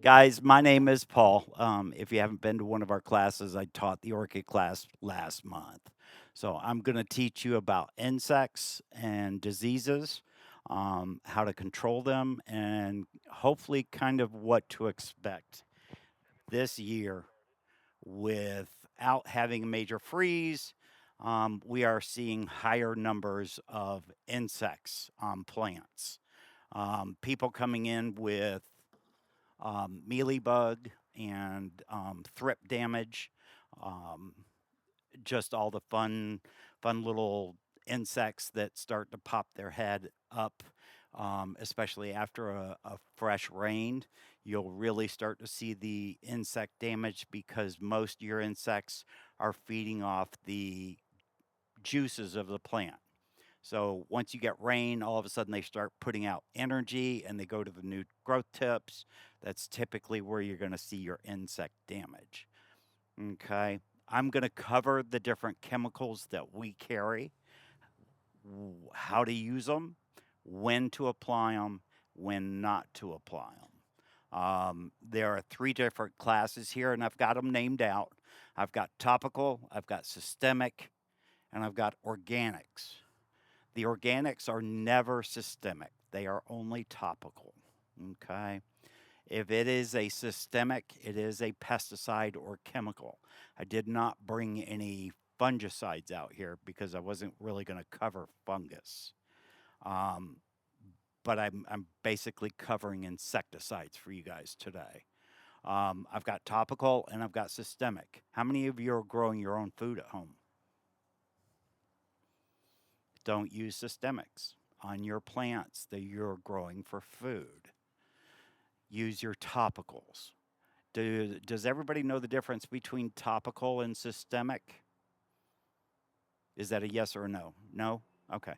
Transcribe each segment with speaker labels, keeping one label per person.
Speaker 1: Guys, my name is Paul. If you haven't been to one of our classes, I taught the orchid class last month. So I'm going to teach you about insects and diseases, how to control them, and hopefully kind of what to expect this year without having a major freeze. We are seeing higher numbers of insects on plants. People coming in with mealybug and thrip damage, um, just all the fun little insects that start to pop their head up, especially after a fresh rain. You'll really start to see the insect damage because most of your insects are feeding off the juices of the plant. So once you get rain, all of a sudden they start putting out energy and they go to the new growth tips. That's typically where you're going to see your insect damage. Okay. I'm going to cover the different chemicals that we carry, how to use them, when to apply them, when not to apply them. There are three different classes here, and I've got them named out. I've got topical, I've got systemic, and I've got organics. The organics are never systemic, they are only topical. Okay. If it is a systemic, it is a pesticide or chemical. I did not bring any fungicides out here because I wasn't really going to cover fungus. Um, but I'm basically covering insecticides for you guys today. I've got topical and I've got systemic. How many of you are growing your own food at home? Don't use systemics on your plants that you're growing for food. Use your topicals. Does everybody know the difference between topical and systemic? Is that a yes or a no? No? Okay.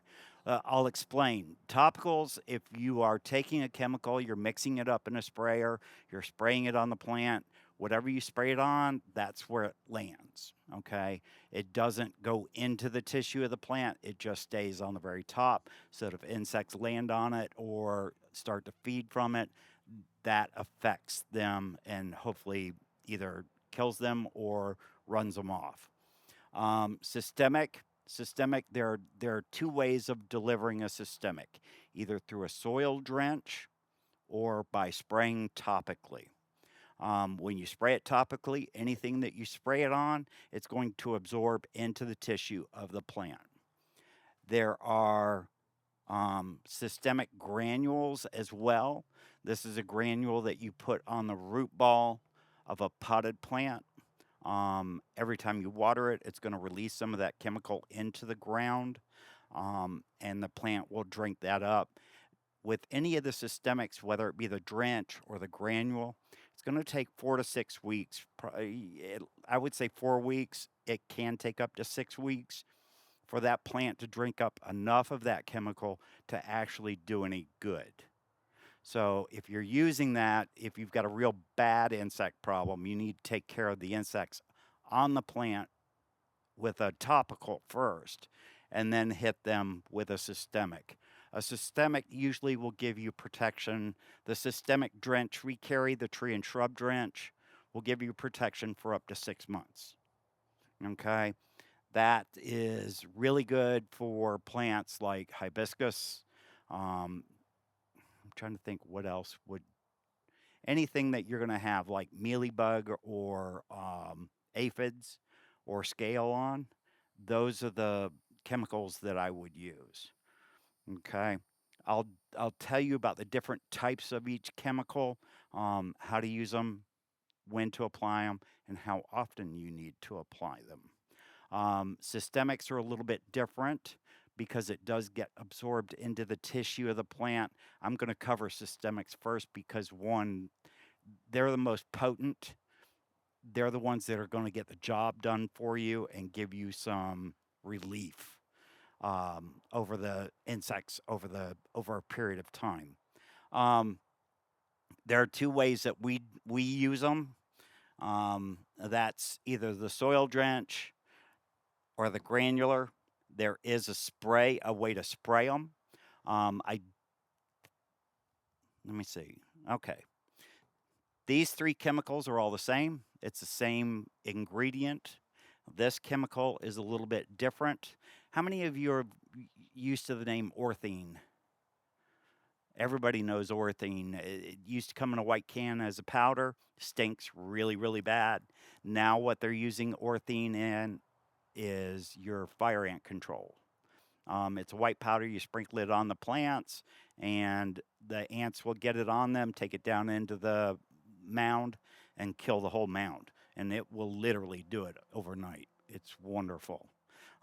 Speaker 1: I'll explain. Topicals, if you are taking a chemical, you're mixing it up in a sprayer, you're spraying it on the plant, whatever you spray it on, that's where it lands. Okay. It doesn't go into the tissue of the plant, it just stays on the very top. So that if insects land on it or start to feed from it, that affects them and hopefully either kills them or runs them off. Systemic. There are two ways of delivering a systemic, either through a soil drench or by spraying topically. When you spray it topically, anything that you spray it on, it's going to absorb into the tissue of the plant. There are systemic granules as well. This is a granule that you put on the root ball of a potted plant. Every time you water it, it's going to release some of that chemical into the ground, and the plant will drink that up. With any of the systemics, whether it be the drench or the granule, it's going to take 4 to 6 weeks. I would say 4 weeks. It can take up to 6 weeks for that plant to drink up enough of that chemical to actually do any good. So if you're using that, if you've got a real bad insect problem, you need to take care of the insects on the plant with a topical first and then hit them with a systemic. A systemic usually will give you protection. The systemic drench we carry, the tree and shrub drench, will give you protection for up to 6 months. Okay. That is really good for plants like hibiscus. I'm trying to think what else would anything that you're going to have like mealybug or aphids or scale on. Those are the chemicals that I would use. Okay. I'll I'll tell you about the different types of each chemical, how to use them, when to apply them, and how often you need to apply them. Systemics are a little bit different because it does get absorbed into the tissue of the plant. I'm going to cover systemics first because one, they're the most potent. They're the ones that are going to get the job done for you and give you some relief over the insects over a period of time. Um, there are two ways that we use them. That's either the soil drench or the granular. There is a way to spray them. I Let me see. Okay, These three chemicals are all the same. It's the same ingredient. This chemical is a little bit different. How many of you are used to the name orthene? Everybody knows orthene. It used to come in a white can as a powder, stinks really, really bad. Now, what they're using orthene in is your fire ant control. It's a white powder, you sprinkle it on the plants, and the ants will get it on them, take it down into the mound, and kill the whole mound. And it will literally do it overnight. It's wonderful.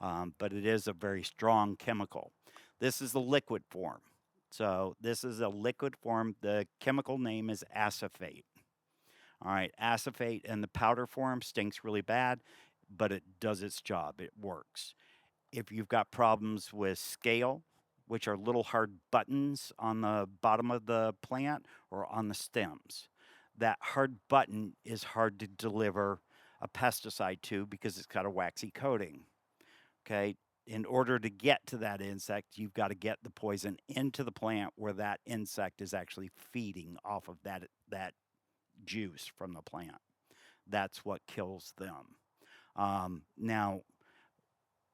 Speaker 1: But it is a very strong chemical. This is the liquid form. So this is a liquid form. The chemical name is acephate. All right, acephate in the powder form stinks really bad, but it does its job. It works. If you've got problems with scale, which are little hard buttons on the bottom of the plant or on the stems, that hard button is hard to deliver a pesticide to because it's got a waxy coating. Okay. In order to get to that insect, you've got to get the poison into the plant where that insect is actually feeding off of that juice from the plant. That's what kills them. Now,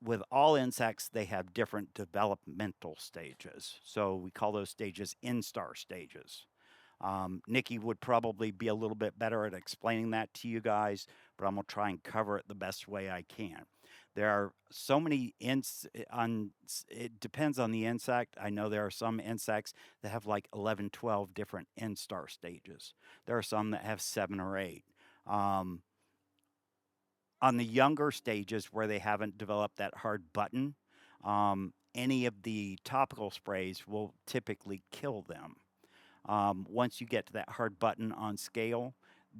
Speaker 1: with all insects, they have different developmental stages. So we call those stages instar stages. Nikki would probably be a little bit better at explaining that to you guys, but I'm going to try and cover it the best way I can. There are so many it depends on the insect. I know there are some insects that have like 11, 12 different instar stages. There are some that have 7 or 8. On the younger stages where they haven't developed that hard button, any of the topical sprays will typically kill them. Once you get to that hard button on scale,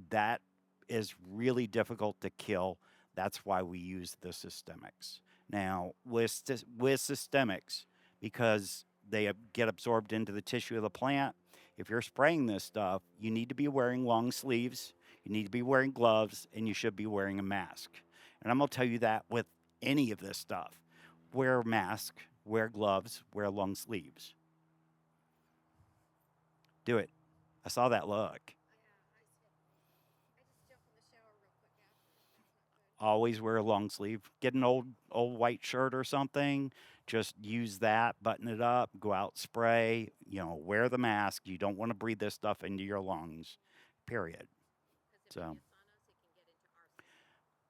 Speaker 1: that is really difficult to kill. That's why we use the systemics. Now, with systemics, because they get absorbed into the tissue of the plant, if you're spraying this stuff, you need to be wearing long sleeves, you need to be wearing gloves, and you should be wearing a mask. And I'm going to tell you that with any of this stuff. Wear a mask, wear gloves, wear long sleeves. Do it. I saw that look. Always wear a long sleeve. Get an old white shirt or something. Just use that, button it up, go out, spray, wear the mask. You don't want to breathe this stuff into your lungs. Period. So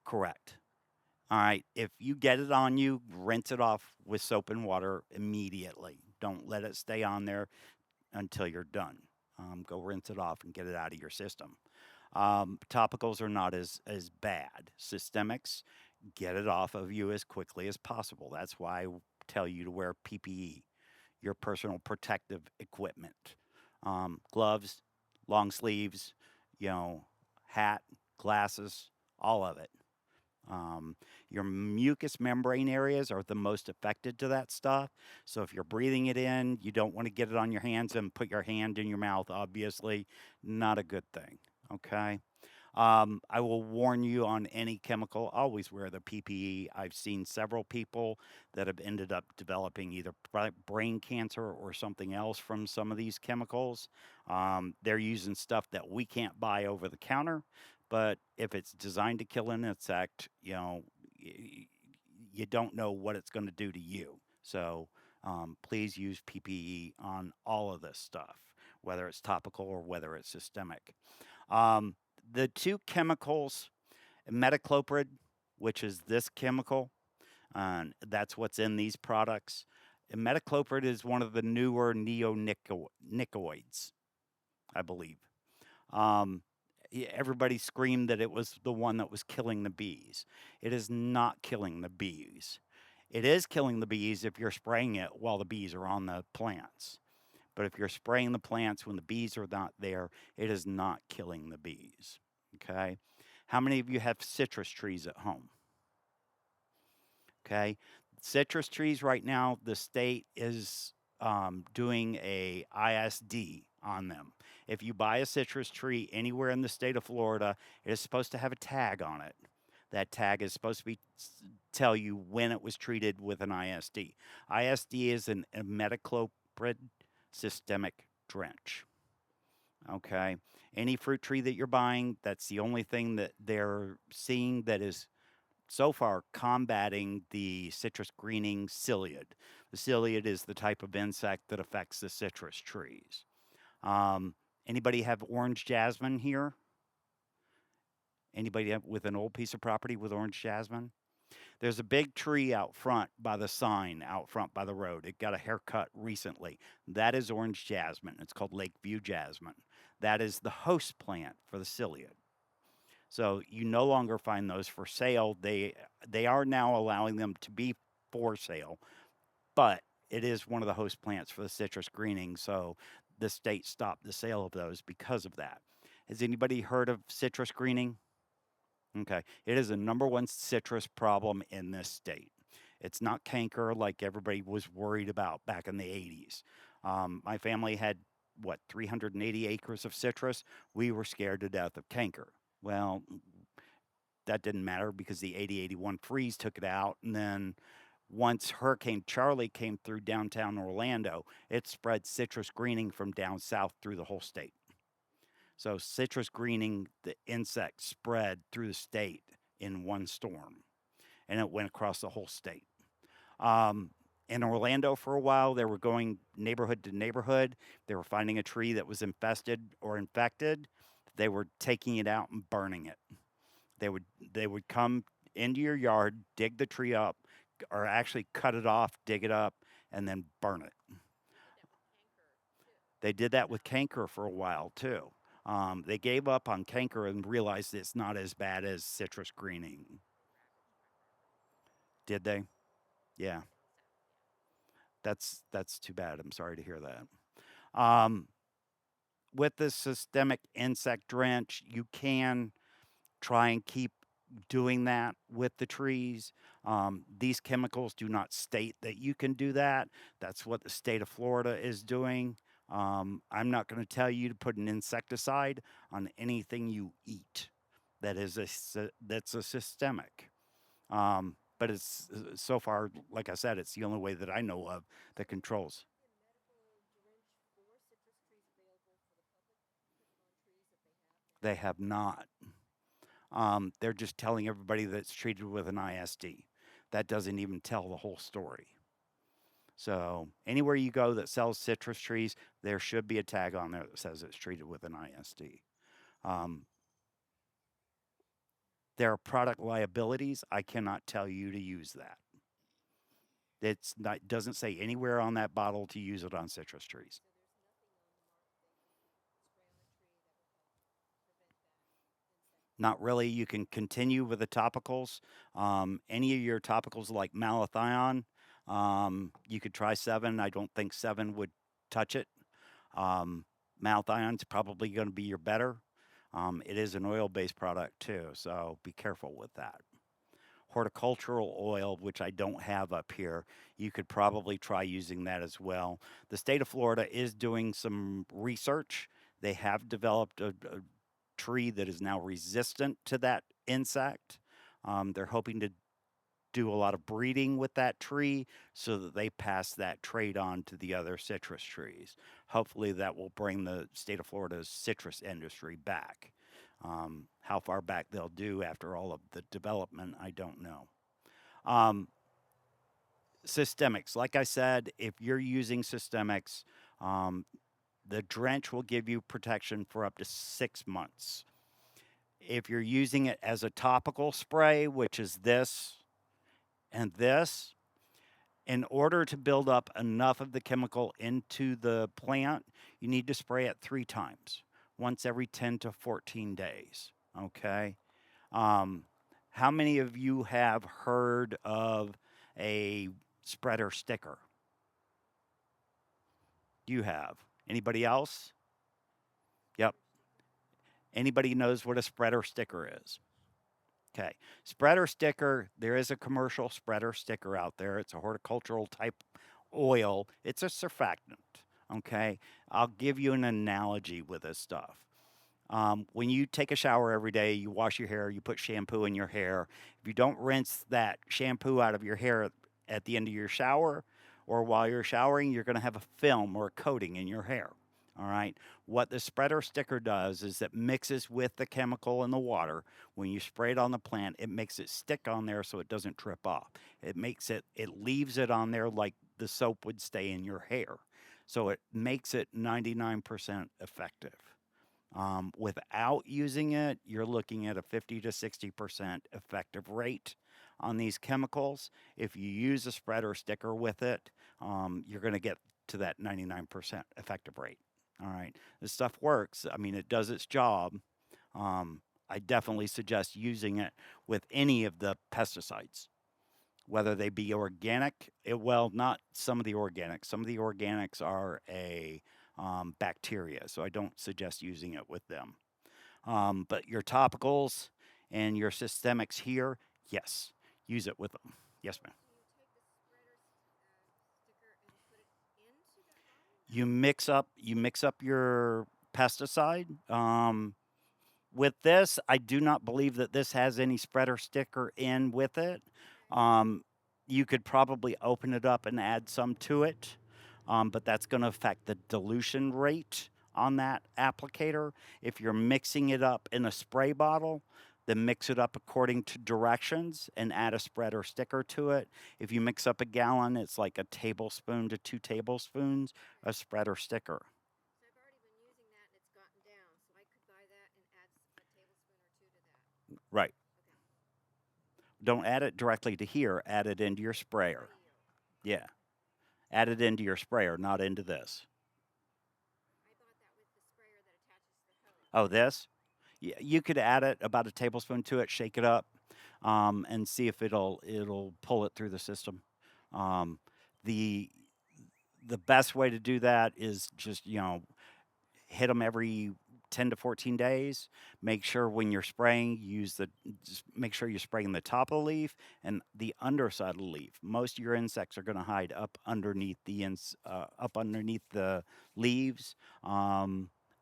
Speaker 1: correct. All right. If you get it on you, rinse it off with soap and water immediately. Don't let it stay on there until you're done. Go rinse it off and get it out of your system. Topicals are not as bad. Systemics, get it off of you as quickly as possible. That's why I tell you to wear PPE, your personal protective equipment. Gloves, long sleeves, hat, glasses, all of it. Your mucous membrane areas are the most affected to that stuff. So if you're breathing it in, you don't want to get it on your hands and put your hand in your mouth, obviously. Not a good thing. Okay. I will warn you on any chemical, always wear the PPE. I've seen several people that have ended up developing either brain cancer or something else from some of these chemicals. They're using stuff that we can't buy over the counter, but if it's designed to kill an insect, you don't know what it's going to do to you. So please use PPE on all of this stuff, whether it's topical or whether it's systemic. The two chemicals, metocloprid, which is this chemical, that's what's in these products. And metocloprid is one of the newer neonicotinoids, I believe. Everybody screamed that it was the one that was killing the bees. It is not killing the bees. It is killing the bees if you're spraying it while the bees are on the plants. But if you're spraying the plants when the bees are not there, it is not killing the bees. Okay? How many of you have citrus trees at home? Okay? Citrus trees right now, the state is doing a ISD on them. If you buy a citrus tree anywhere in the state of Florida, it is supposed to have a tag on it. That tag is supposed to tell you when it was treated with an ISD. ISD is a metocloprid systemic drench. Okay. Any fruit tree that you're buying, that's the only thing that they're seeing that is so far combating the citrus greening psyllid. The psyllid is the type of insect that affects the citrus trees. Um, Anybody have orange jasmine here? Anybody with an old piece of property with orange jasmine? There's a big tree out front by the sign out front by the road. It got a haircut recently. That is orange jasmine. It's called Lakeview jasmine. That is the host plant for the psyllid. So you no longer find those for sale. They are now allowing them to be for sale, but it is one of the host plants for the citrus greening. So the state stopped the sale of those because of that. Has anybody heard of citrus greening? Okay. It is the number one citrus problem in this state. It's not canker like everybody was worried about back in the 80s. My family had, what, 380 acres of citrus. We were scared to death of canker. Well, that didn't matter because the 80-81 freeze took it out. And then once Hurricane Charlie came through downtown Orlando, it spread citrus greening from down south through the whole state. So citrus greening, the insect spread through the state in one storm, and it went across the whole state. Um, in Orlando for a while, they were going neighborhood to neighborhood. They were finding a tree that was infested or infected. They were taking it out and burning it. They would they would come into your yard, dig the tree up, or actually cut it off, dig it up, and then burn it. They did that with canker for a while too. They gave up on canker and realized it's not as bad as citrus greening. Did they? Yeah, that's too bad. I'm sorry to hear that. Um, with the systemic insect drench, you can try and keep doing that with the trees. These chemicals do not state that you can do that. That's what the state of Florida is doing. I'm not going to tell you to put an insecticide on anything you eat that is that's a systemic. But it's so far, like I said, it's the only way that I know of that controls. They have not. They're just telling everybody that it's treated with an ISD. That doesn't even tell the whole story. So anywhere you go that sells citrus trees, there should be a tag on there that says it's treated with an ISD. Um, there are product liabilities. I cannot tell you to use that. It's not doesn't say anywhere on that bottle to use it on citrus trees. Not really. You can continue with the topicals. Any of your topicals like malathion, you could try 7. I don't think 7 would touch it. Um, Malthion's probably going to be your better. It is an oil-based product too, so be careful with that. Horticultural oil, which I don't have up here, you could probably try using that as well. The state of Florida is doing some research. They have developed a tree that is now resistant to that insect. They're hoping to do a lot of breeding with that tree so that they pass that trait on to the other citrus trees. Hopefully, that will bring the state of Florida's citrus industry back. How far back they'll do after all of the development, I don't know. Um, Systemics, like I said, if you're using systemics, um, the drench will give you protection for up to 6 months. If you're using it as a topical spray, which is this and this, in order to build up enough of the chemical into the plant, you need to spray it 3 times, once every 10 to 14 days. Okay. Um, how many of you have heard of a spreader sticker? You have. Anybody else? Yep. Anybody knows what a spreader sticker is? Okay. Spreader sticker, there is a commercial spreader sticker out there. It's a horticultural type oil, it's a surfactant. Okay. I'll give you an analogy with this stuff. When you take a shower every day, you wash your hair, you put shampoo in your hair. If you don't rinse that shampoo out of your hair at the end of your shower or while you're showering, you're going to have a film or a coating in your hair. All right. What the spreader sticker does is it mixes with the chemical in the water. When you spray it on the plant, it makes it stick on there so it doesn't drip off. It leaves it on there like the soap would stay in your hair. So it makes it 99% effective. Without using it, you're looking at a 50 to 60% effective rate on these chemicals. If you use a spreader sticker with it, you're going to get to that 99% effective rate. All right. This stuff works. I mean, it does its job. Um, I definitely suggest using it with any of the pesticides, whether they be organic. Well, not some of the organics. Some of the organics are a bacteria, so I don't suggest using it with them. But your topicals and your systemics here, yes, use it with them. Yes, ma'am. You mix up your pesticide. With this, I do not believe that this has any spreader sticker in with it. Um, you could probably open it up and add some to it, but that's going to affect the dilution rate on that applicator. If you're mixing it up in a spray bottle, then mix it up according to directions and add a spreader sticker to it. If you mix up a gallon, it's like a tablespoon to 2 tablespoons, a spreader sticker. Right. Don't add it directly to here, add it into your sprayer. Yeah. Add it into your sprayer, not into this. Oh, this? Yeah, you could add it about a tablespoon to it, shake it up, and see if it'll pull it through the system. Um, the the best way to do that is just hit them every 10 to 14 days. Make sure when you're spraying, just make sure you're spraying the top of the leaf and the underside of the leaf. Most of your insects are going to hide up underneath the leaves.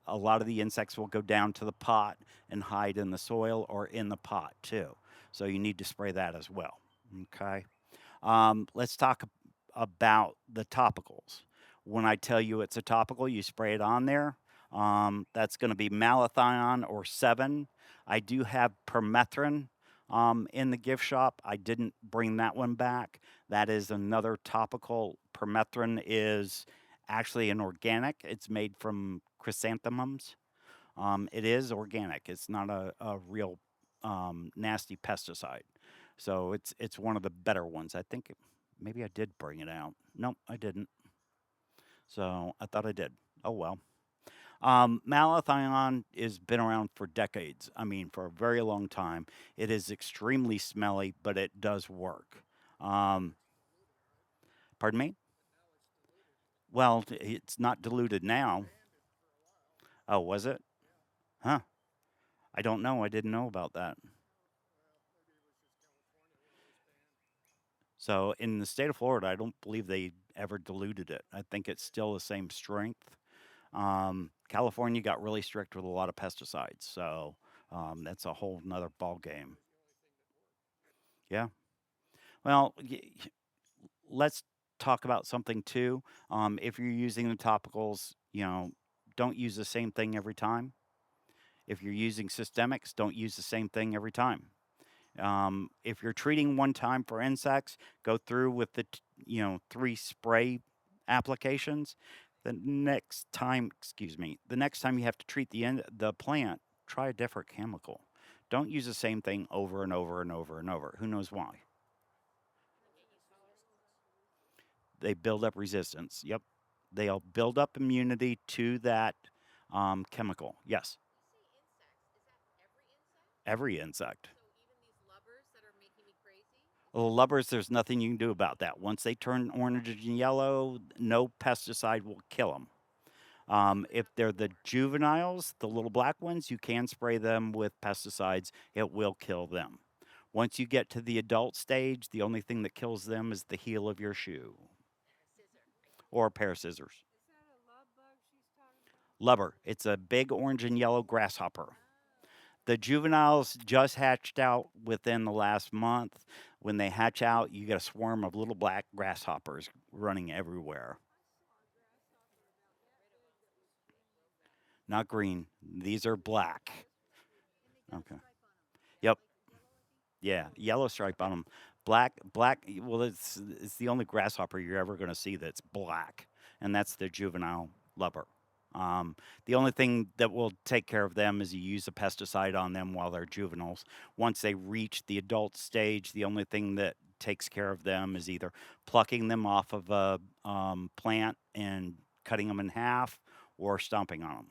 Speaker 1: A lot of the insects will go down to the pot and hide in the soil or in the pot too. So you need to spray that as well. Okay. Let's talk about the topicals. When I tell you it's a topical, you spray it on there. That's going to be malathion or 7. I do have permethrin in the gift shop. I didn't bring that one back. That is another topical. Permethrin is actually an organic. It's made from chrysanthemums. It is organic. It's not a real nasty pesticide. So it's one of the better ones. I think maybe I did bring it out. Nope, I didn't. So I thought I did. Oh well. Malathion has been around for decades. I mean, for a very long time. It is extremely smelly, but it does work. Um, Pardon me? Well, it's not diluted now. Oh, was it? Huh. I don't know. I didn't know about that. So in the state of Florida, I don't believe they ever diluted it. I think it's still the same strength. California got really strict with a lot of pesticides, so that's a whole nother ball game. Yeah. Well, let's talk about something too. If you're using the topicals, don't use the same thing every time. If you're using systemics, don't use the same thing every time. If you're treating one time for insects, go through with three spray applications. The next time you have to treat the plant, try a different chemical. Don't use the same thing over and over and over and over. Who knows why? They build up resistance. Yep, they'll build up immunity to that chemical. Yes, every insect. Well, lubbers, there's nothing you can do about that. Once they turn orange and yellow, no pesticide will kill them. If they're the juveniles, the little black ones, you can spray them with pesticides. It will kill them. Once you get to the adult stage, the only thing that kills them is the heel of your shoe or a pair of scissors. Lubber. It's a big orange and yellow grasshopper. The juveniles just hatched out within the last month. When they hatch out, you get a swarm of little black grasshoppers running everywhere. not green. These are black. Okay. Yep. Yeah, yellow stripe on them. Black. Well, it's the only grasshopper you're ever going to see that's black, and that's the juvenile leper. The only thing that will take care of them is you use a pesticide on them while they're juveniles. Once they reach the adult stage, the only thing that takes care of them is either plucking them off of a plant and cutting them in half, or stomping on them.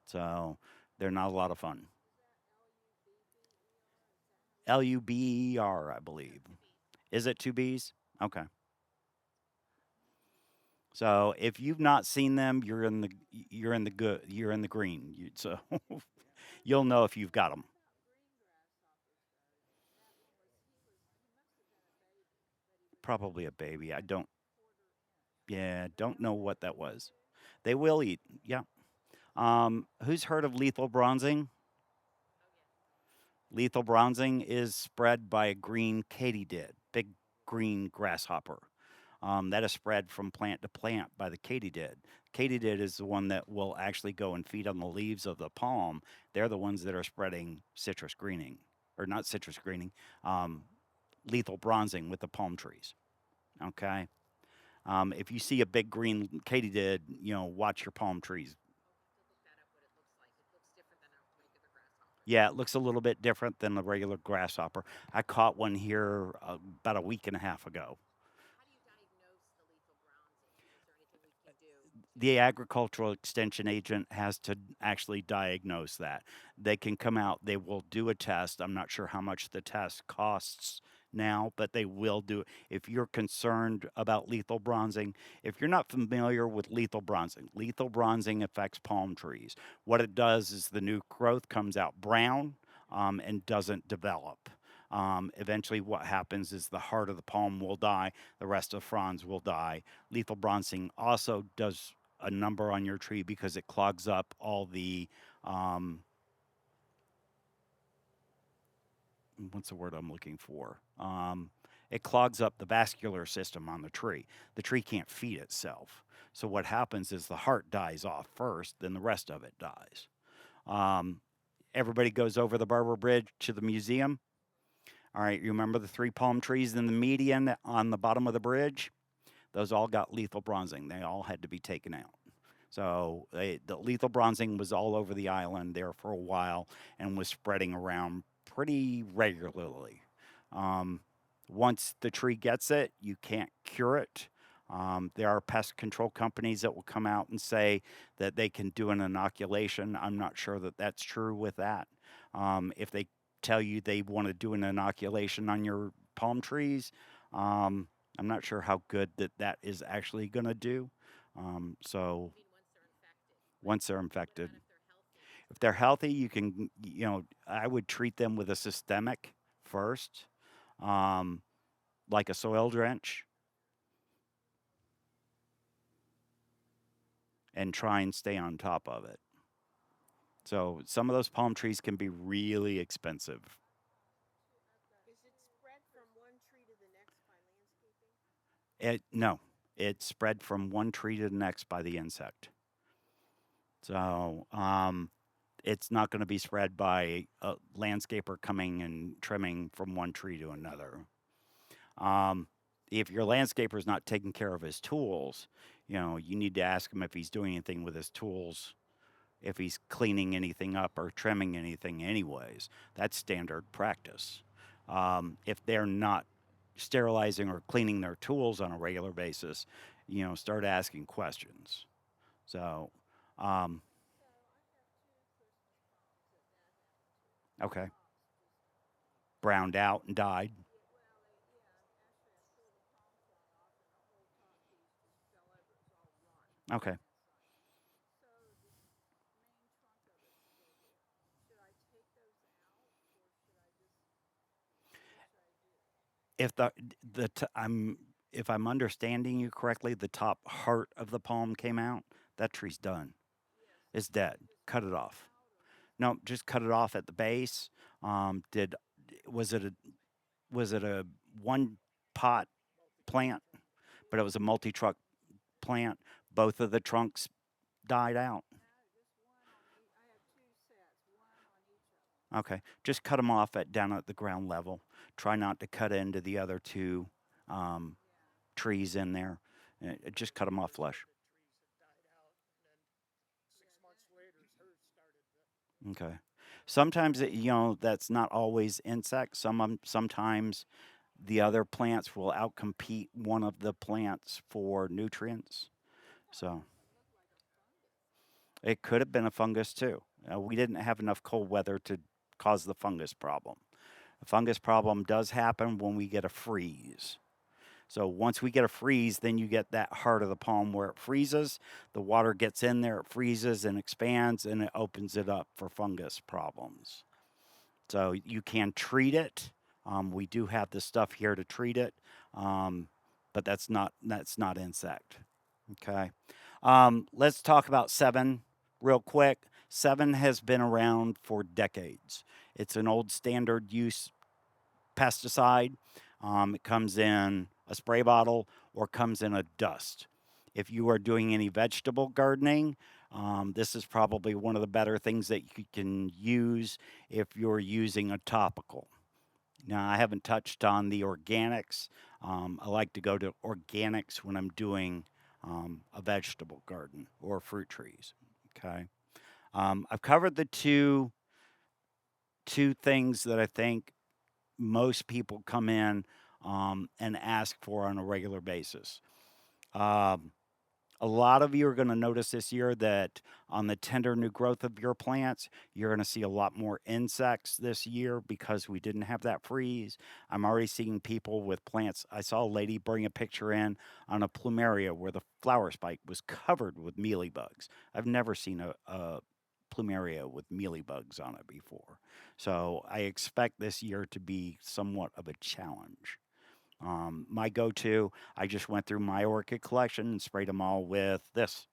Speaker 1: So they're not a lot of fun. Luber, I believe. Is it two B's? Okay. So if you've not seen them, you're in the green. So you'll know if you've got them. Probably a baby. I don't. Yeah, don't know what that was. They will eat. Yeah. Who's heard of lethal bronzing? Lethal bronzing is spread by a green katydid, big green grasshopper. That is spread from plant to plant by the katydid. Katydid is the one that will actually go and feed on the leaves of the palm. They're the ones that are spreading citrus greening, or not citrus greening, um, lethal bronzing with the palm trees. Okay. If you see a big green katydid, watch your palm trees. Yeah, it looks a little bit different than the regular grasshopper. I caught one here about a week and a half ago. The agricultural extension agent has to actually diagnose that. They can come out, they will do a test. I'm not sure how much the test costs now, but they will do it. If you're concerned about lethal bronzing, if you're not familiar with lethal bronzing affects palm trees. What it does is the new growth comes out brown and doesn't develop. Eventually, what happens is the heart of the palm will die, the rest of the fronds will die. Lethal bronzing also does a number on your tree because it clogs up all the um, what's the word I'm looking for? It clogs up the vascular system on the tree. The tree can't feed itself. So what happens is the heart dies off first, then the rest of it dies. Um, Everybody goes over the Barber Bridge to the museum. All right, you remember the three palm trees in the median on the bottom of the bridge? Those all got lethal bronzing. They all had to be taken out. So the lethal bronzing was all over the island there for a while and was spreading around pretty regularly. Um, Once the tree gets it, you can't cure it. There are pest control companies that will come out and say that they can do an inoculation. I'm not sure that that's true with that. If they tell you they want to do an inoculation on your palm trees, um, I'm not sure how good that is actually going to do. So once they're infected, if they're healthy, I would treat them with a systemic first, um, like a soil drench, and try and stay on top of it. So some of those palm trees can be really expensive. No, it's spread from one tree to the next by the insect. So it's not going to be spread by a landscaper coming and trimming from one tree to another. Um, if your landscaper is not taking care of his tools, you need to ask him if he's doing anything with his tools, if he's cleaning anything up or trimming anything, anyways. That's standard practice. If they're not sterilizing or cleaning their tools on a regular basis, start asking questions. So, um, okay, browned out and died. Okay. If the t- I'm if I'm understanding you correctly, the top heart of the palm came out. That tree's done. It's dead. Cut it off. No, just cut it off at the base. Did was it a one pot plant? But it was a multi truck plant. Both of the trunks died out. Okay, just cut them off at down at the ground level. Try not to cut into the other two um, trees in there. Just cut them off flush. Okay. Sometimes that's not always insects. Sometimes the other plants will outcompete one of the plants for nutrients. So it could have been a fungus too. We didn't have enough cold weather to cause the fungus problem. The fungus problem does happen when we get a freeze. So once we get a freeze, then you get that heart of the palm where it freezes. The water gets in there, it freezes and expands, and it opens it up for fungus problems. So you can treat it. We do have the stuff here to treat it, um, but that's not insect. Okay. Let's talk about Sevin real quick. Sevin has been around for decades. It's an old standard use pesticide. It comes in a spray bottle or comes in a dust. If you are doing any vegetable gardening, this is probably one of the better things that you can use if you're using a topical. Now, I haven't touched on the organics. I like to go to organics when I'm doing a vegetable garden or fruit trees. Okay. I've covered the two things that I think most people come in and ask for on a regular basis. Um, a lot of you are going to notice this year that on the tender new growth of your plants, you're going to see a lot more insects this year because we didn't have that freeze. I'm already seeing people with plants. I saw a lady bring a picture in on a plumeria where the flower spike was covered with mealybugs. I've never seen a plumeria with mealybugs on it before. So I expect this year to be somewhat of a challenge. My go to, I just went through my orchid collection and sprayed them all with this.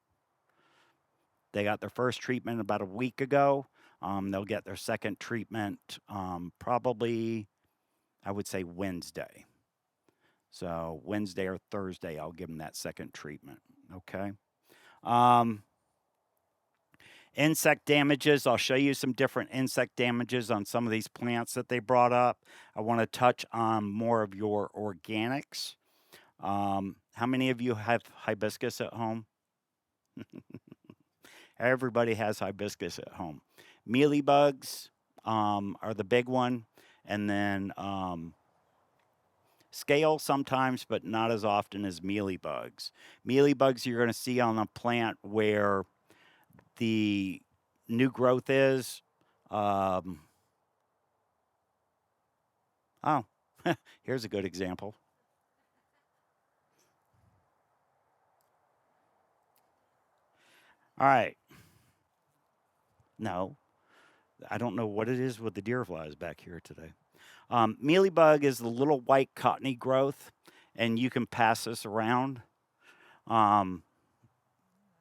Speaker 1: They got their first treatment about a week ago. They'll get their second treatment probably, I would say, Wednesday. So, Wednesday or Thursday, I'll give them that second treatment. Okay. Um, Insect damages, I'll show you some different insect damages on some of these plants that they brought up. I want to touch on more of your organics. How many of you have hibiscus at home? Everybody has hibiscus at home. Mealybugs are the big one, and then scale sometimes, but not as often as mealybugs. Mealybugs you're going to see on a plant where the new growth is. Um, oh, here's a good example. All right. No, I don't know what it is with the deer flies back here today. Mealybug is the little white cottony growth, and you can pass this around. Um,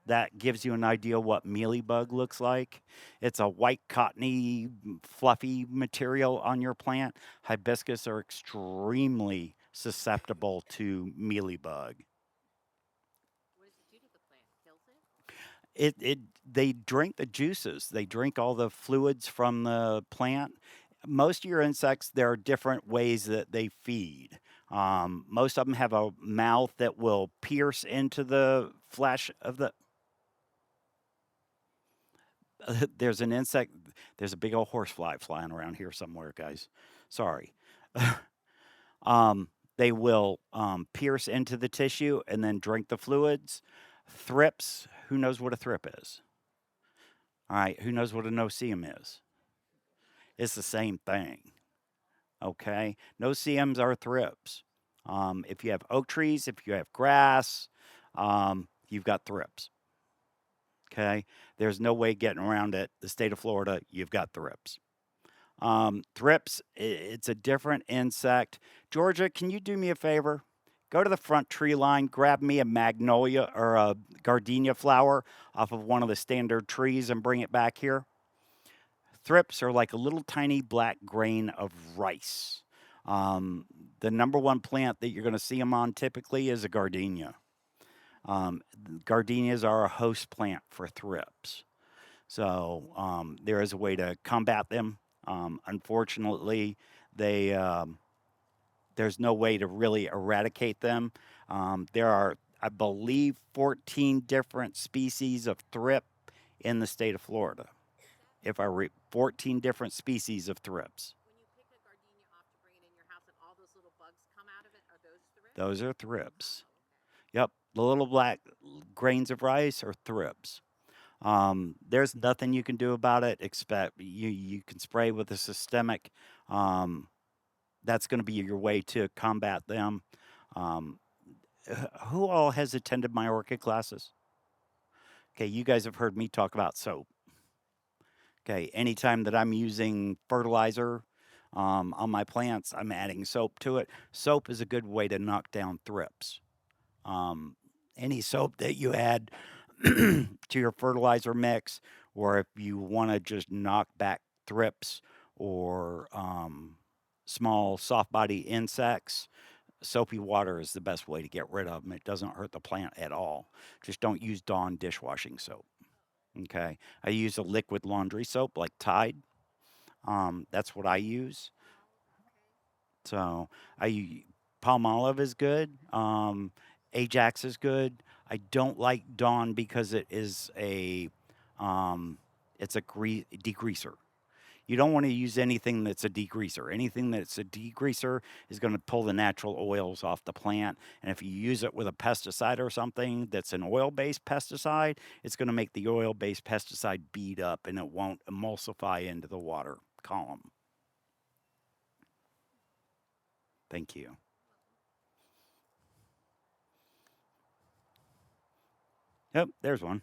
Speaker 1: that gives you an idea what mealybug looks like. It's a white cottony, fluffy material on your plant. Hibiscus are extremely susceptible to mealybug. It they drink the juices. They drink all the fluids from the plant. Most of your insects, there are different ways that they feed. Most of them have a mouth that will pierce into the flesh of the. There's an insect. There's a big old horsefly flying around here somewhere, guys. Sorry. They will pierce into the tissue and then drink the fluids. Thrips. Who knows what a thrip is? All right. Who knows what a no-see-um is? It's the same thing. Okay. No-see-ums are thrips. If you have oak trees, if you have grass, you've got thrips. Okay. There's no way getting around it. The state of Florida, you've got thrips. Thrips, it's a different insect. Georgia, can you do me a favor? Go to the front tree line, grab me a magnolia or a gardenia flower off of one of the standard trees and bring it back here. Thrips are like a little tiny black grain of rice. Um, the number one plant that you're going to see them on typically is a gardenia. Gardenias are a host plant for thrips. So there is a way to combat them. Unfortunately, they there's no way to really eradicate them. There are, I believe, 14 different species of thrip in the state of Florida. If I 14 different species of thrips.
Speaker 2: When you pick a gardenia off to bring it in your house and all those little bugs come out of it, are those thrips?
Speaker 1: Those are
Speaker 2: Oh,
Speaker 1: thrips.
Speaker 2: okay.
Speaker 1: Yep, the little black grains of rice are thrips. There's nothing you can do about it except you can spray with a systemic. Um, that's going to be your way to combat them. Um, who all has attended my orchid classes? Okay, you guys have heard me talk about soap. Okay, anytime that I'm using fertilizer on my plants, I'm adding soap to it. Soap is a good way to knock down thrips. Um, any soap that you add to your fertilizer mix, or if you want to just knock back thrips or small soft body insects, soapy water is the best way to get rid of them. It doesn't hurt the plant at all. Just don't use Dawn dishwashing soap. Okay. I use a liquid laundry soap like Tide. That's what I use.
Speaker 2: Oh, okay.
Speaker 1: So Palm Olive is good. Ajax is good. I don't like Dawn because um, it's a degreaser. You don't want to use anything that's a degreaser. Anything that's a degreaser is going to pull the natural oils off the plant. And if you use it with a pesticide or something that's an oil based pesticide, it's going to make the oil based pesticide bead up and it won't emulsify into the water column. Thank you. Yep, there's one.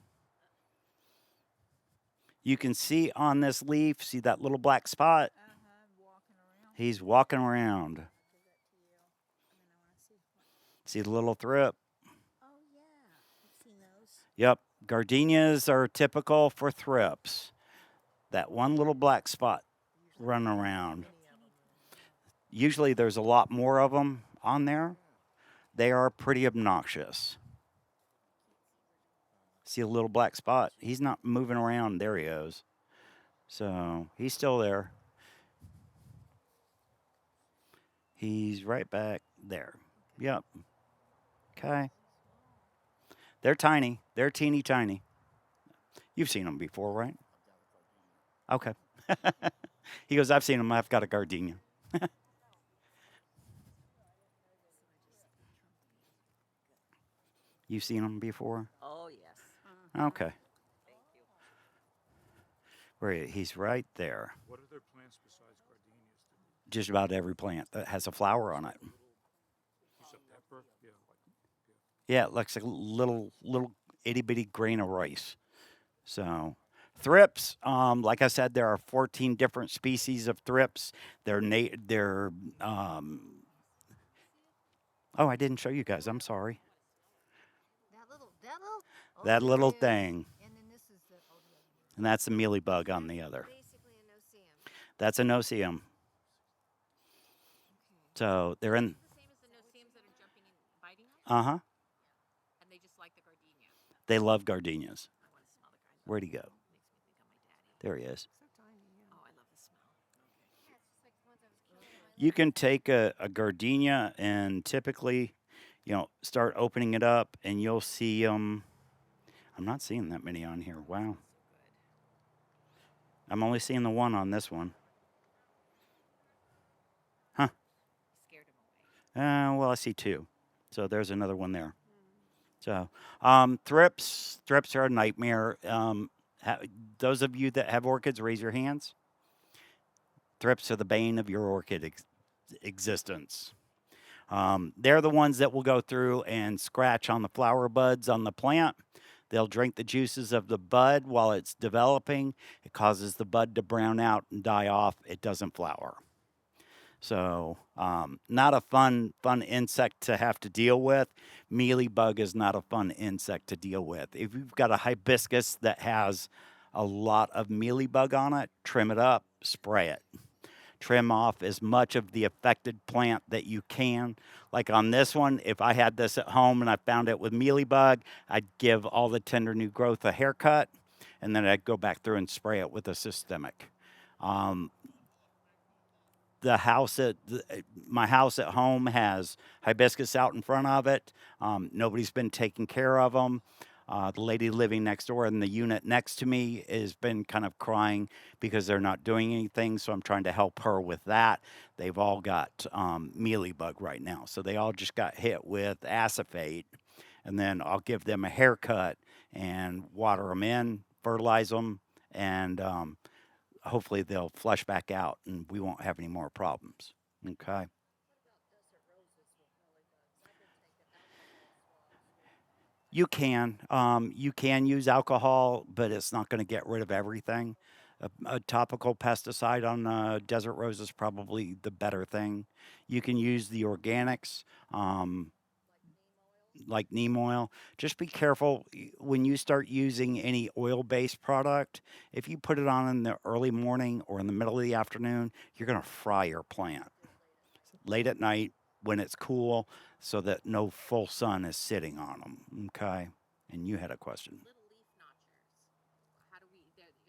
Speaker 1: You can see on this leaf, see that little black spot?
Speaker 2: Uh huh. Walking around.
Speaker 1: He's walking around.
Speaker 2: I'll give that to you. I mean, I want to see what.
Speaker 1: See the little thrip?
Speaker 2: Oh yeah, I've seen those.
Speaker 1: Yep. Gardenias are typical for thrips. That one little black spot
Speaker 2: Usually
Speaker 1: running
Speaker 2: there's a
Speaker 1: around.
Speaker 2: teeny of them.
Speaker 1: Usually there's a lot more of them on there. They are pretty obnoxious. See a little black spot? He's not moving around. There he goes. So he's still there. He's right back there. Yep. Okay. They're tiny. They're teeny tiny. You've seen them before, right? Okay. He goes, I've seen them. I've got a gardenia. You've seen them before?
Speaker 2: Oh yes.
Speaker 1: Okay.
Speaker 2: Thank you.
Speaker 1: Where he's right there.
Speaker 3: What other plants besides gardenias do you?
Speaker 1: Just about every plant that has a flower on it.
Speaker 3: You said pepper? Yeah, like,
Speaker 1: Yeah, it looks like a little itty bitty grain of rice. So thrips, like I said, there are 14 different species of thrips. They're um, oh, I didn't show you guys. I'm sorry.
Speaker 2: That little. Oh,
Speaker 1: That
Speaker 2: there
Speaker 1: little
Speaker 2: it is.
Speaker 1: thing,
Speaker 2: And then this is the oh the other one.
Speaker 1: and that's the mealybug on the other.
Speaker 2: Basically a no-see-em.
Speaker 1: That's a no-see-em.
Speaker 2: Okay.
Speaker 1: So they're in.
Speaker 2: The same as the no-see-ems that are jumping and biting us,
Speaker 1: Uh huh.
Speaker 2: and they just like the gardenia.
Speaker 1: They love gardenias.
Speaker 2: I want to smell the gardenia.
Speaker 1: Where'd he go?
Speaker 2: Makes me think of my daddy.
Speaker 1: There he is.
Speaker 2: So tiny. Yeah. Oh, I love the smell. Okay. Yeah, it's just like the ones I was killing.
Speaker 1: You can take a gardenia and typically, start opening it up, and you'll see them. I'm not seeing that many on here. Wow.
Speaker 2: So good.
Speaker 1: I'm only seeing the one on this one. Huh.
Speaker 2: Scared him away.
Speaker 1: Well, I see two. So there's another one there. So, thrips are a nightmare. Ha- those of you that have orchids, raise your hands. Thrips are the bane of your orchid existence. They're the ones that will go through and scratch on the flower buds on the plant. They'll drink the juices of the bud while it's developing. It causes the bud to brown out and die off. It doesn't flower. So, not a fun insect to have to deal with. Mealybug is not a fun insect to deal with. If you've got a hibiscus that has a lot of mealybug on it, trim it up, spray it. Trim off as much of the affected plant that you can. Like on this one, if I had this at home and I found it with mealybug, I'd give all the tender new growth a haircut, and then I'd go back through and spray it with a systemic. Um, the house at my house at home has hibiscus out in front of it. Nobody's been taking care of them. The lady living next door in the unit next to me has been kind of crying because they're not doing anything. So I'm trying to help her with that. They've all got mealybug right now. So they all just got hit with acephate. And then I'll give them a haircut and water them in, fertilize them, and hopefully they'll flush back out and we won't have any more problems. Okay. You can use alcohol, but it's not going to get rid of everything. A topical pesticide on desert rose is probably the better thing. You can use the organics, like neem oil. Just be careful when you start using any oil-based product. If you put it on in the early morning or in the middle of the afternoon, you're going to fry your plant. Late at night when it's cool so that no full sun is sitting on them. Okay. And you had a question.
Speaker 2: Little leaf notchers. How do we?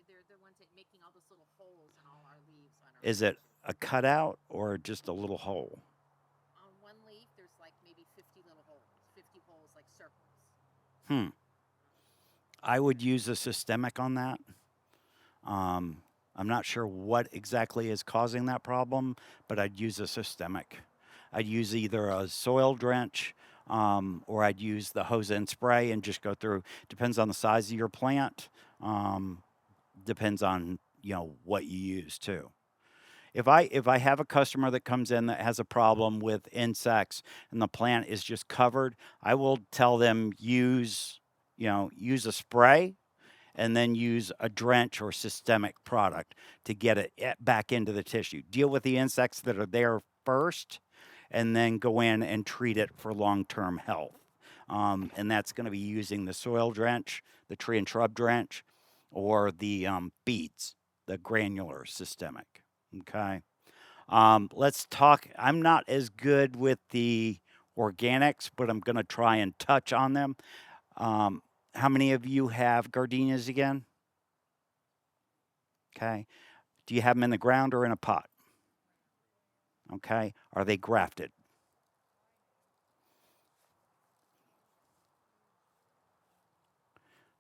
Speaker 2: They're the ones that making all those little holes in all our leaves on our.
Speaker 1: Is it a cutout or just a little hole?
Speaker 2: On one leaf, there's like maybe 50 little holes, 50 holes like circles.
Speaker 1: I would use a systemic on that. I'm not sure what exactly is causing that problem, but I'd use a systemic. I'd use either a soil drench or I'd use the hose and spray and just go through. Depends on the size of your plant. Depends on what you use too. If I have a customer that comes in that has a problem with insects and the plant is just covered, I will tell them use a spray and then use a drench or systemic product to get it back into the tissue. Deal with the insects that are there first and then go in and treat it for long-term health. And that's going to be using the soil drench, the tree and shrub drench, or the beads, the granular systemic. Okay. Let's talk. I'm not as good with the organics, but I'm going to try and touch on them. How many of you have gardenias again? Okay. Do you have them in the ground or in a pot? Okay. Are they grafted?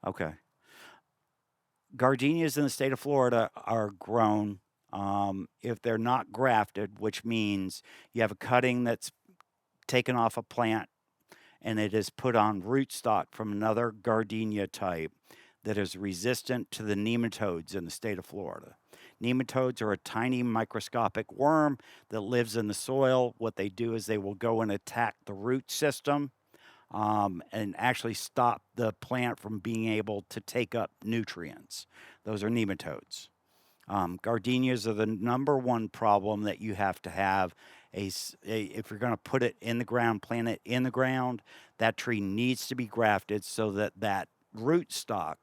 Speaker 1: Okay. Gardenias in the state of Florida are grown if they're not grafted, which means you have a cutting that's taken off a plant and it is put on rootstock from another gardenia type that is resistant to the nematodes in the state of Florida. Nematodes are a tiny microscopic worm that lives in the soil. What they do is they will go and attack the root system and actually stop the plant from being able to take up nutrients. Those are nematodes. Gardenias are the number one problem that you have to have. If you're going to put it in the ground, plant it in the ground, that tree needs to be grafted so that that rootstock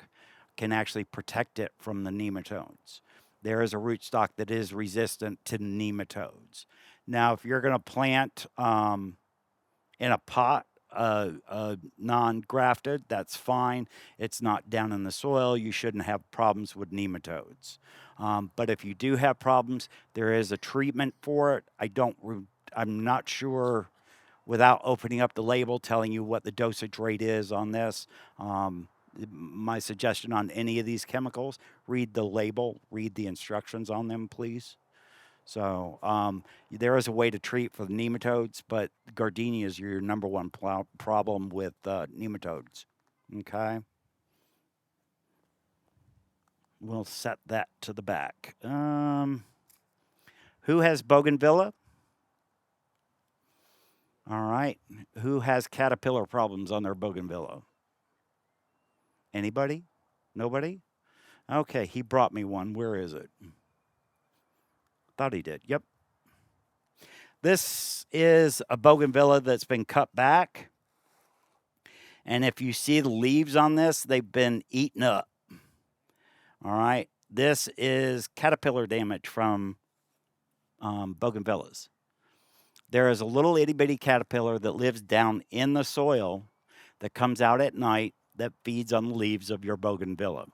Speaker 1: can actually protect it from the nematodes. There is a rootstock that is resistant to nematodes. Now, if you're going to plant in a pot, non-grafted, that's fine. It's not down in the soil. You shouldn't have problems with nematodes. But if you do have problems, there is a treatment for it. I'm not sure, without opening up the label, telling you what the dosage rate is on this. My suggestion on any of these chemicals, read the label, read the instructions on them, please. So there is a way to treat for the nematodes, but gardenia is your number one problem with nematodes. Okay. We'll set that to the back. Who has bougainvillea? All right. Who has caterpillar problems on their bougainvillea? Anybody? Nobody? Okay, he brought me one. Where is it? Thought he did. Yep. This is a bougainvillea that's been cut back. And if you see the leaves on this, they've been eaten up. All right. This is caterpillar damage from bougainvilleas. There is a little itty bitty caterpillar that lives down in the soil that comes out at night that feeds on the leaves of your bougainvillea.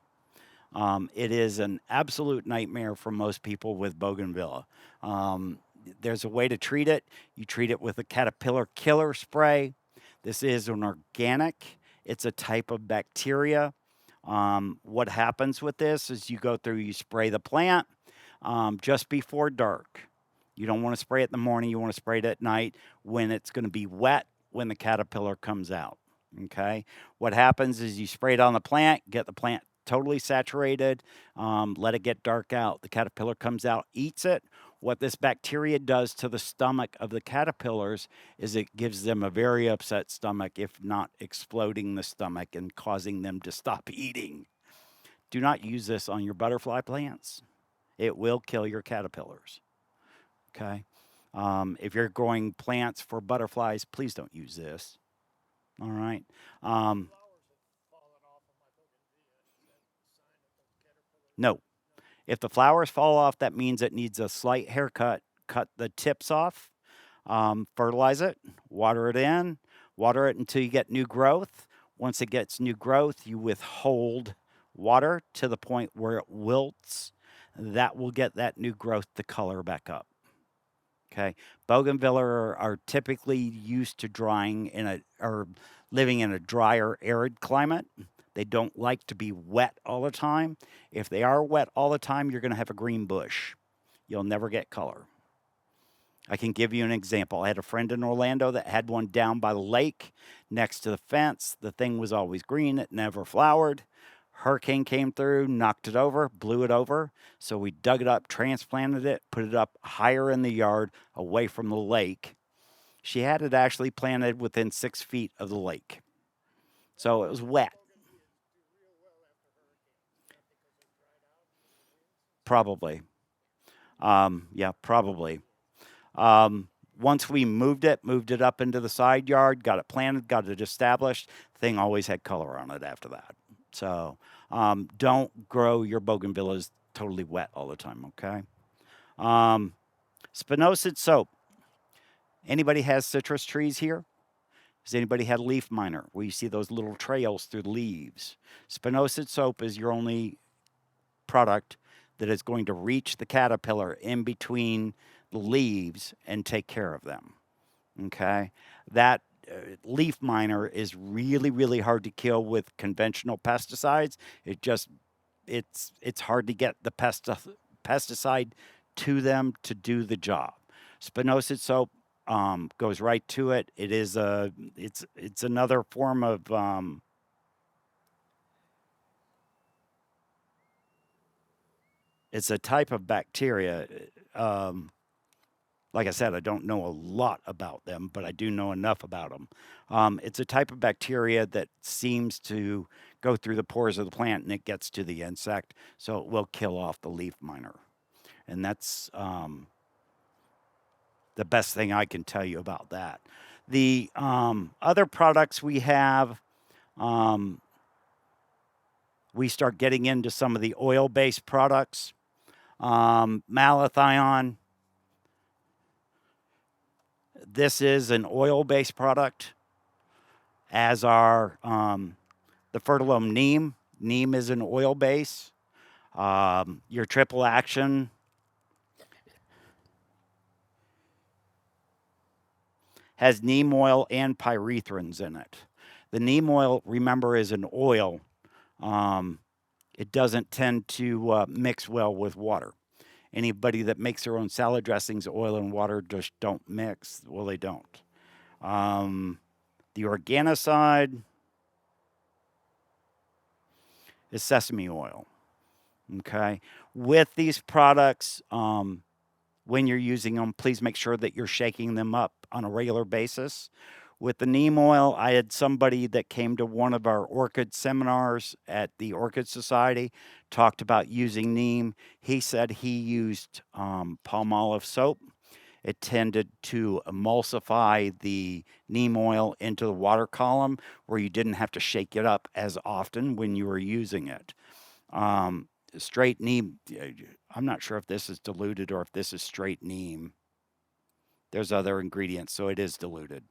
Speaker 1: It is an absolute nightmare for most people with bougainvillea. there's a way to treat it. You treat it with a caterpillar killer spray. This is an organic. It's a type of bacteria. What happens with this is you go through, you spray the plant just before dark. You don't want to spray it in the morning. You want to spray it at night when it's going to be wet when the caterpillar comes out. Okay. What happens is you spray it on the plant, get the plant totally saturated, let it get dark out. The caterpillar comes out, eats it. What this bacteria does to the stomach of the caterpillars is it gives them a very upset stomach, if not exploding the stomach and causing them to stop eating. Do not use this on your butterfly plants. It will kill your caterpillars. Okay. If you're growing plants for butterflies, please don't use this. All right. No. If the flowers fall off, that means it needs a slight haircut. Cut the tips off, fertilize it, water it in, water it until you get new growth. Once it gets new growth, you withhold water to the point where it wilts. That will get that new growth to color back up. Okay. Bougainvillea are typically used to drying or living in a drier, arid climate. They don't like to be wet all the time. If they are wet all the time, you're going to have a green bush. You'll never get color. I can give you an example. I had a friend in Orlando that had one down by the lake next to the fence. The thing was always green. It never flowered. Hurricane came through, knocked it over, blew it over. So we dug it up, transplanted it, put it up higher in the yard, away from the lake. She had it actually planted within 6 feet of the lake. So it was wet. Probably. Yeah, probably. Once we moved it up into the side yard, got it planted, got it established. Thing always had color on it after that. So don't grow your bougainvilleas totally wet all the time, okay? Spinosad soap. Anybody has citrus trees here? Has anybody had leaf miner where you see those little trails through the leaves? Spinosad soap is your only product that is going to reach the caterpillar in between the leaves and take care of them. Okay? That leaf miner is really, really hard to kill with conventional pesticides. It's hard to get the pesticide to them to do the job. Spinosad soap goes right to it. It is it's another form of it's a type of bacteria. Like I said, I don't know a lot about them, but I do know enough about them. It's a type of bacteria that seems to go through the pores of the plant and it gets to the insect, so it will kill off the leaf miner. And that's the best thing I can tell you about that. The other products we have, we start getting into some of the oil-based products. Malathion. This is an oil-based product, as are the Fertilome Neem. Neem is an oil base. Your triple action has neem oil and pyrethrins in it. The neem oil, remember, is an oil. It doesn't tend to mix well with water. Anybody that makes their own salad dressings, oil and water just don't mix. Well, they don't. The Organicide is sesame oil. Okay. With these products, when you're using them, please make sure that you're shaking them up on a regular basis. With the neem oil, I had somebody that came to one of our orchid seminars at the Orchid Society, talked about using neem. He said he used Palmolive soap. It tended to emulsify the neem oil into the water column where you didn't have to shake it up as often when you were using it. Straight neem, I'm not sure if this is diluted or if this is straight neem. There's other ingredients, so it is diluted.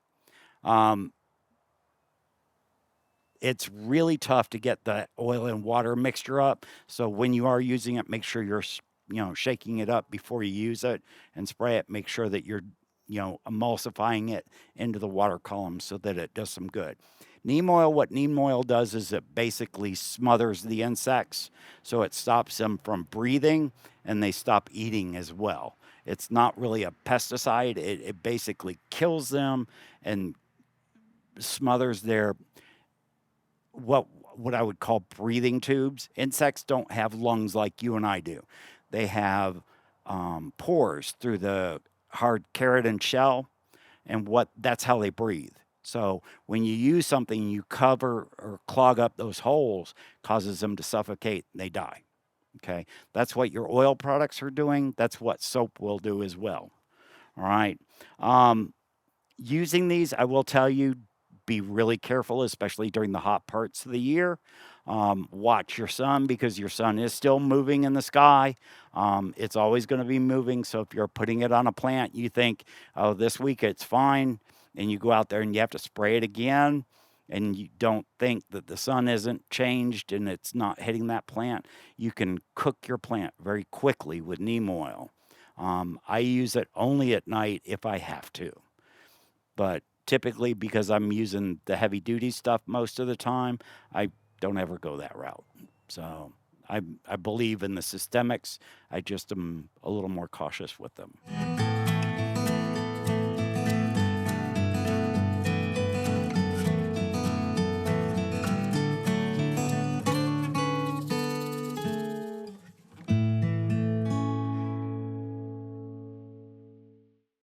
Speaker 1: It's really tough to get the oil and water mixture up. So when you are using it, make sure you're shaking it up before you use it and spray it. Make sure that you're, emulsifying it into the water column so that it does some good. Neem oil, what neem oil does is it basically smothers the insects, so it stops them from breathing and they stop eating as well. It's not really a pesticide, it basically kills them and smothers their what I would call breathing tubes. Insects don't have lungs like you and I do. They have pores through the hard keratin shell, and that's how they breathe. So when you use something, you cover or clog up those holes, causes them to suffocate, and they die. Okay, that's what your oil products are doing. That's what soap will do as well. All right. Using these, I will tell you, be really careful, especially during the hot parts of the year. Watch your sun because your sun is still moving in the sky. It's always going to be moving. So if you're putting it on a plant, you think, oh, this week it's fine. And you go out there and you have to spray it again. And you don't think that the sun isn't changed and it's not hitting that plant. You can cook your plant very quickly with neem oil. I use it only at night if I have to. But typically, because I'm using the heavy duty stuff most of the time, I don't ever go that route. So I believe in the systemics. I just am a little more cautious with them.